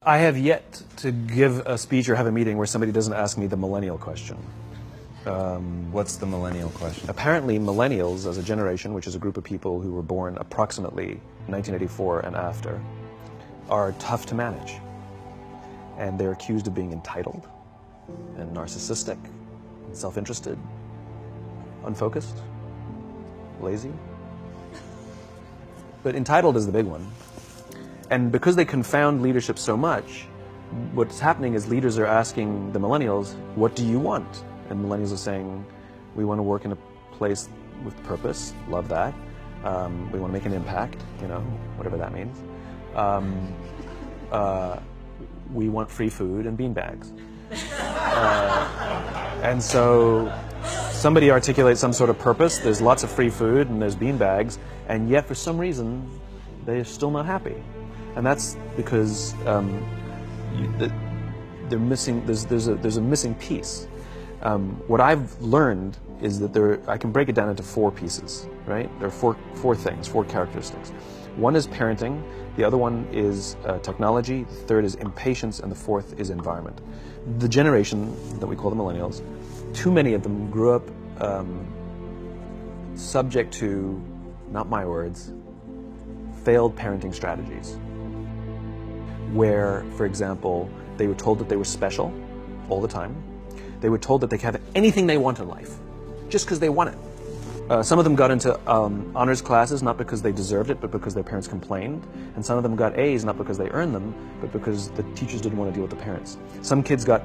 I have yet to give a speech or have a meeting where somebody doesn't ask me the millennial question. What's the millennial question? Apparently, millennials as a generation, which is a group of people who were born approximately 1984 and after, are tough to manage. And they're accused of being entitled and narcissistic, and self-interested, unfocused, lazy. But entitled is the big one. And because they confound leadership so much, what's happening is leaders are asking the millennials, what do you want? And millennials are saying, we want to work in a place with purpose, love that. We want to make an impact, you know, whatever that means. We want free food and beanbags. And so somebody articulates some sort of purpose, there's lots of free food and there's beanbags, and yet for some reason, they're still not happy. And that's because they're missing, there's a missing piece. What I've learned is that I can break it down into four pieces, right? There are four things, four characteristics. One is parenting, the other one is technology, the third is impatience, and the fourth is environment. The generation that we call the millennials, too many of them grew up subject to, not my words, failed parenting strategies. Where, for example, they were told that they were special all the time. They were told that they could have anything they want in life, just because they want it. Some of them got into honors classes, not because they deserved it, but because their parents complained. And some of them got A's, not because they earned them, but because the teachers didn't want to deal with the parents. Some kids got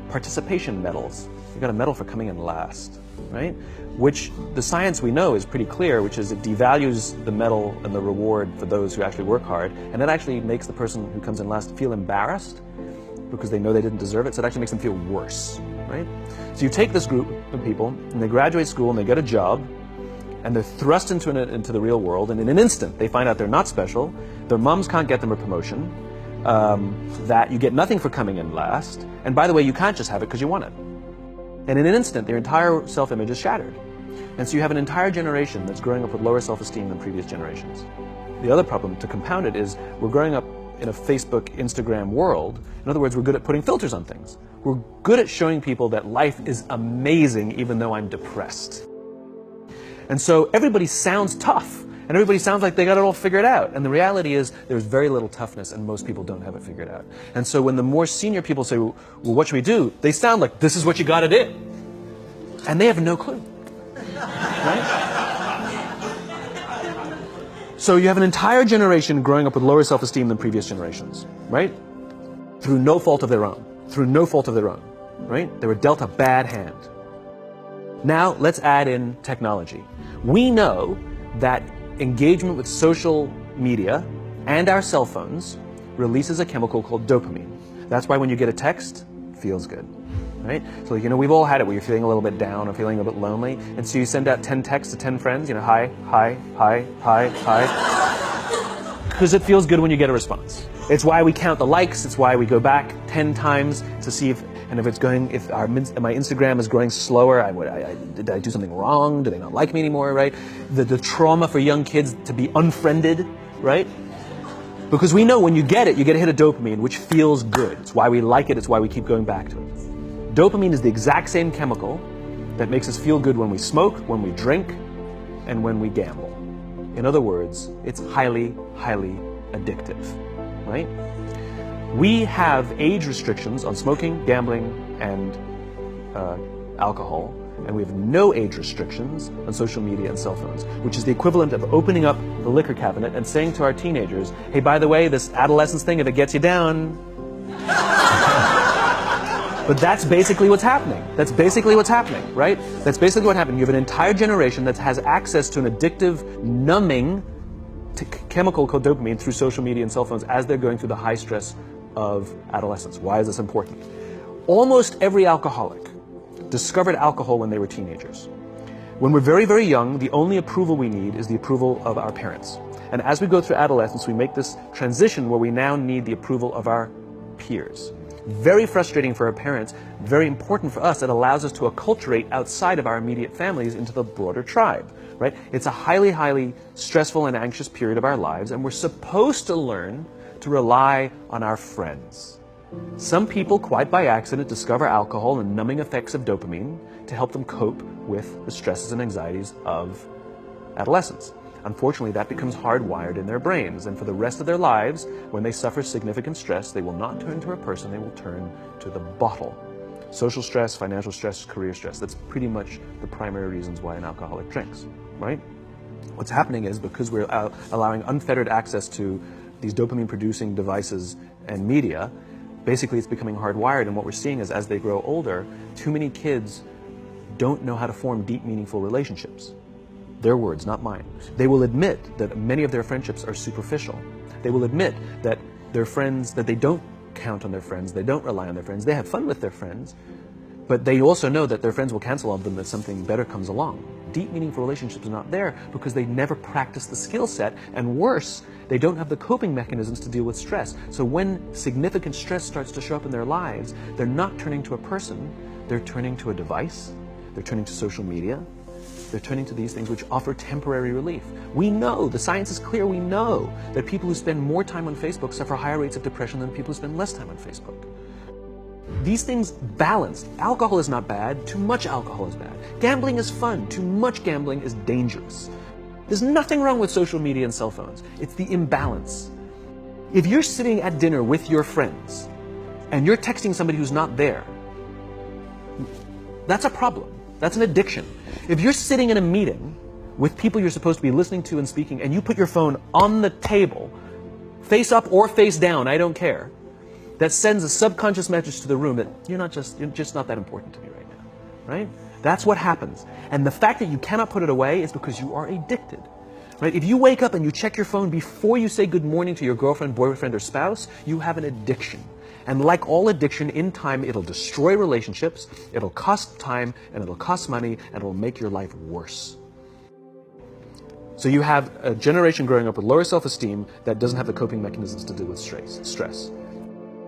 participation medals. You got a medal for coming in last, right? Which the science we know is pretty clear, which is it devalues the medal and the reward for those who actually work hard, and it actually makes the person who comes in last feel embarrassed because they know they didn't deserve it, so it actually makes them feel worse, right? So you take this group of people, and they graduate school, and they get a job, and they're thrust into the real world, and in an instant, they find out they're not special, their moms can't get them a promotion, that you get nothing for coming in last, and by the way, you can't just have it because you want it. And in an instant, their entire self-image is shattered. And so you have an entire generation that's growing up with lower self-esteem than previous generations. The other problem, to compound it, is we're growing up in a Facebook, Instagram world. In other words, we're good at putting filters on things. We're good at showing people that life is amazing even though I'm depressed. And so everybody sounds tough, and everybody sounds like they got it all figured out. And the reality is there's very little toughness, and most people don't have it figured out. And so when the more senior people say, well, what should we do? They sound like, this is what you got to do. And they have no clue. Right? So you have an entire generation growing up with lower self-esteem than previous generations, right? Through no fault of their own. Through no fault of their own, right? They were dealt a bad hand. Now let's add in technology. We know that engagement with social media and our cell phones releases a chemical called dopamine. That's why when you get a text, it feels good. Right? So, you know, we've all had it where you're feeling a little bit down or feeling a bit lonely, and so you send out 10 texts to 10 friends, you know, hi, hi, hi, hi, hi. Because it feels good when you get a response. It's why we count the likes, it's why we go back 10 times to see if my Instagram is growing slower, did I do something wrong? Do they not like me anymore, right? The trauma for young kids to be unfriended, right? Because we know when you get it, you get a hit of dopamine, which feels good. It's why we like it, it's why we keep going back to it. Dopamine is the exact same chemical that makes us feel good when we smoke, when we drink, and when we gamble. In other words, it's highly, highly addictive, right? We have age restrictions on smoking, gambling, and alcohol, and we have no age restrictions on social media and cell phones, which is the equivalent of opening up the liquor cabinet and saying to our teenagers, hey, by the way, this adolescence thing, if it gets you down... But that's basically what's happening. That's basically what's happening, right? That's basically what happened. You have an entire generation that has access to an addictive, numbing chemical called dopamine through social media and cell phones as they're going through the high stress of adolescence. Why is this important? Almost every alcoholic discovered alcohol when they were teenagers. When we're very, very young, the only approval we need is the approval of our parents. And as we go through adolescence, we make this transition where we now need the approval of our peers. Very frustrating for our parents, very important for us. It allows us to acculturate outside of our immediate families into the broader tribe, right? It's a highly, highly stressful and anxious period of our lives, and we're supposed to learn to rely on our friends. Some people, quite by accident, discover alcohol and numbing effects of dopamine to help them cope with the stresses and anxieties of adolescence. Unfortunately, that becomes hardwired in their brains, and for the rest of their lives, when they suffer significant stress, they will not turn to a person, they will turn to the bottle. Social stress, financial stress, career stress, that's pretty much the primary reasons why an alcoholic drinks, right? What's happening is, because we're allowing unfettered access to these dopamine-producing devices and media, basically it's becoming hardwired, and what we're seeing is, as they grow older, too many kids don't know how to form deep, meaningful relationships. Their words, not mine. They will admit that many of their friendships are superficial. They will admit that their friends, that they don't count on their friends, they don't rely on their friends, they have fun with their friends, but they also know that their friends will cancel on them if something better comes along. Deep, meaningful relationships are not there because they never practice the skill set, and worse, they don't have the coping mechanisms to deal with stress. So when significant stress starts to show up in their lives, they're not turning to a person, they're turning to a device, they're turning to social media, they're turning to these things which offer temporary relief. We know, the science is clear, we know that people who spend more time on Facebook suffer higher rates of depression than people who spend less time on Facebook. These things balanced. Alcohol is not bad, too much alcohol is bad. Gambling is fun, too much gambling is dangerous. There's nothing wrong with social media and cell phones. It's the imbalance. If you're sitting at dinner with your friends and you're texting somebody who's not there, that's a problem. That's an addiction. If you're sitting in a meeting with people you're supposed to be listening to and speaking, and you put your phone on the table, face up or face down, I don't care, that sends a subconscious message to the room that you're just not that important to me right now, right? That's what happens. And the fact that you cannot put it away is because you are addicted, right? If you wake up and you check your phone before you say good morning to your girlfriend, boyfriend, or spouse, you have an addiction. And like all addiction, in time, it'll destroy relationships, it'll cost time, and it'll cost money, and it'll make your life worse. So you have a generation growing up with lower self-esteem that doesn't have the coping mechanisms to deal with stress.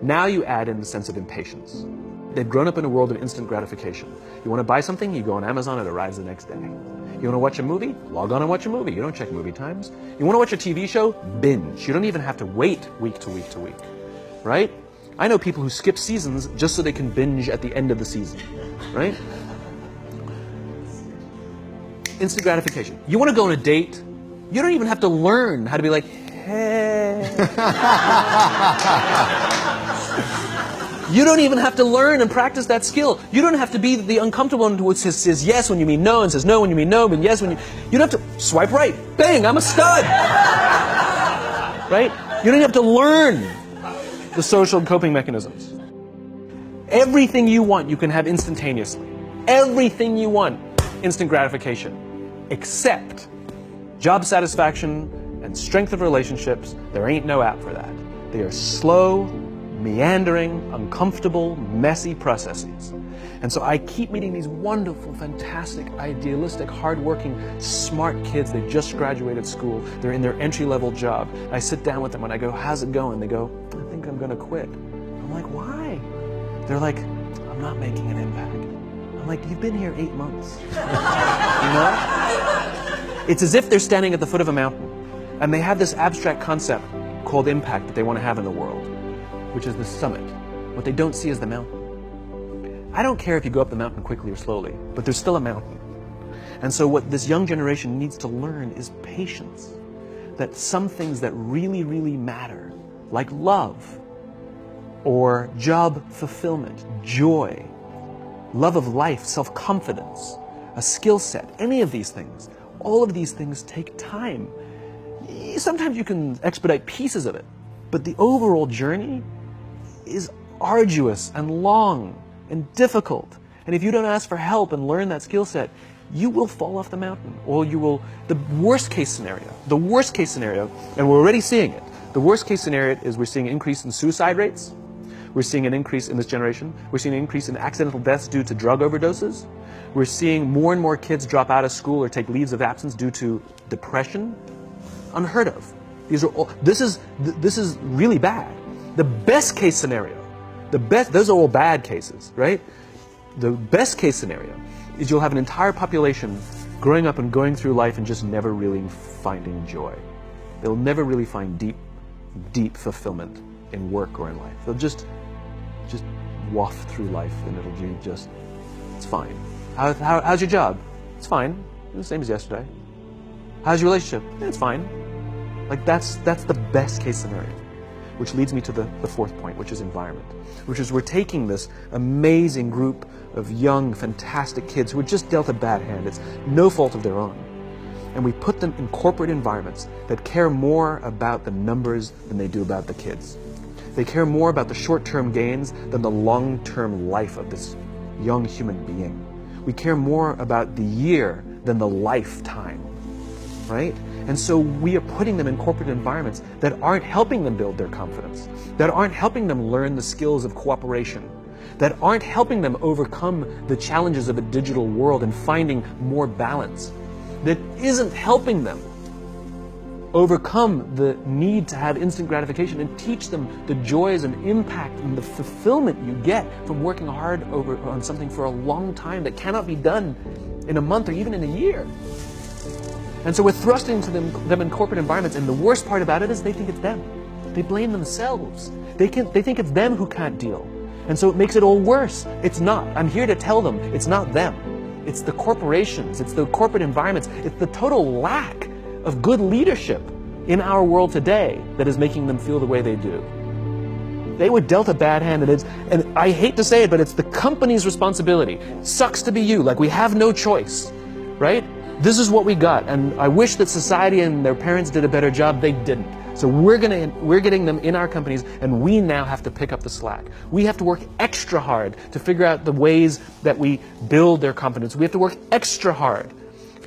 Now you add in the sense of impatience. They've grown up in a world of instant gratification. You want to buy something, you go on Amazon, it arrives the next day. You want to watch a movie? Log on and watch a movie. You don't check movie times. You want to watch a TV show? Binge. You don't even have to wait week to week to week, right? I know people who skip seasons just so they can binge at the end of the season, right? Instant gratification. You want to go on a date? You don't even have to learn how to be like, hey. You don't even have to learn and practice that skill. You don't have to be the uncomfortable one who says yes when you mean no, and says no when you mean no, and yes when you don't have to swipe right. Bang, I'm a stud. Right? You don't have to learn the social coping mechanisms. Everything you want, you can have instantaneously. Everything you want, instant gratification. Except job satisfaction and strength of relationships, there ain't no app for that. They are slow, meandering, uncomfortable, messy processes. And so I keep meeting these wonderful, fantastic, idealistic, hardworking, smart kids. They just graduated school. They're in their entry-level job. I sit down with them and I go, how's it going? They go, I think I'm going to quit. I'm like, why? They're like, I'm not making an impact. I'm like, you've been here 8 months. You know? It's as if they're standing at the foot of a mountain and they have this abstract concept called impact that they want to have in the world, which is the summit. What they don't see is the mountain. I don't care if you go up the mountain quickly or slowly, but there's still a mountain. And so what this young generation needs to learn is patience. That some things that really, really matter, like love, or job fulfillment, joy, love of life, self-confidence, a skill set, any of these things, all of these things take time. Sometimes you can expedite pieces of it, but the overall journey is arduous and long and difficult. And if you don't ask for help and learn that skill set, you will fall off the mountain, or you will, the worst case scenario, and we're already seeing it, the worst case scenario is we're seeing an increase in suicide rates, we're seeing an increase in this generation, we're seeing an increase in accidental deaths due to drug overdoses, we're seeing more and more kids drop out of school or take leaves of absence due to depression. Unheard of. These are all, this is really bad. The best case scenario, those are all bad cases, right? The best case scenario is you'll have an entire population growing up and going through life and just never really finding joy. They'll never really find deep, deep fulfillment in work or in life. They'll just waft through life, and it'll be just, it's fine. How's your job? It's fine. It's the same as yesterday. How's your relationship? It's fine. Like that's the best case scenario. Which leads me to the fourth point, which is environment. Which is we're taking this amazing group of young, fantastic kids who were just dealt a bad hand. It's no fault of their own. And we put them in corporate environments that care more about the numbers than they do about the kids. They care more about the short-term gains than the long-term life of this young human being. We care more about the year than the lifetime, right? And so we are putting them in corporate environments that aren't helping them build their confidence, that aren't helping them learn the skills of cooperation, that aren't helping them overcome the challenges of a digital world and finding more balance, that isn't helping them overcome the need to have instant gratification and teach them the joys and impact and the fulfillment you get from working hard on something for a long time that cannot be done in a month or even in a year. And so we're thrusting to them in corporate environments, and the worst part about it is they think it's them. They blame themselves. They think it's them who can't deal. And so it makes it all worse. It's not. I'm here to tell them it's not them. It's the corporations, it's the corporate environments, it's the total lack of good leadership in our world today that is making them feel the way they do. They were dealt a bad hand, and I hate to say it, but it's the company's responsibility. Sucks to be you, like we have no choice, right? This is what we got, and I wish that society and their parents did a better job. They didn't. So we're getting them in our companies, and we now have to pick up the slack. We have to work extra hard to figure out the ways that we build their confidence. We have to work extra hard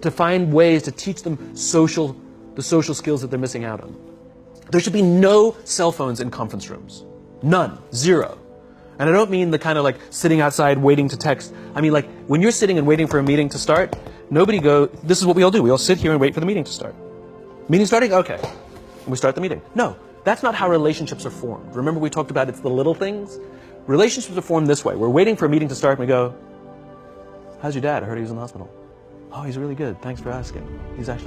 to find ways to teach them the social skills that they're missing out on. There should be no cell phones in conference rooms. None. Zero. And I don't mean the kind of like sitting outside waiting to text. I mean like when you're sitting and waiting for a meeting to start, this is what we all do. We all sit here and wait for the meeting to start. Meeting starting? Okay. And we start the meeting. No, that's not how relationships are formed. Remember we talked about it's the little things? Relationships are formed this way. We're waiting for a meeting to start and we go, how's your dad? I heard he was in the hospital. Oh, he's really good. Thanks for asking. He's actually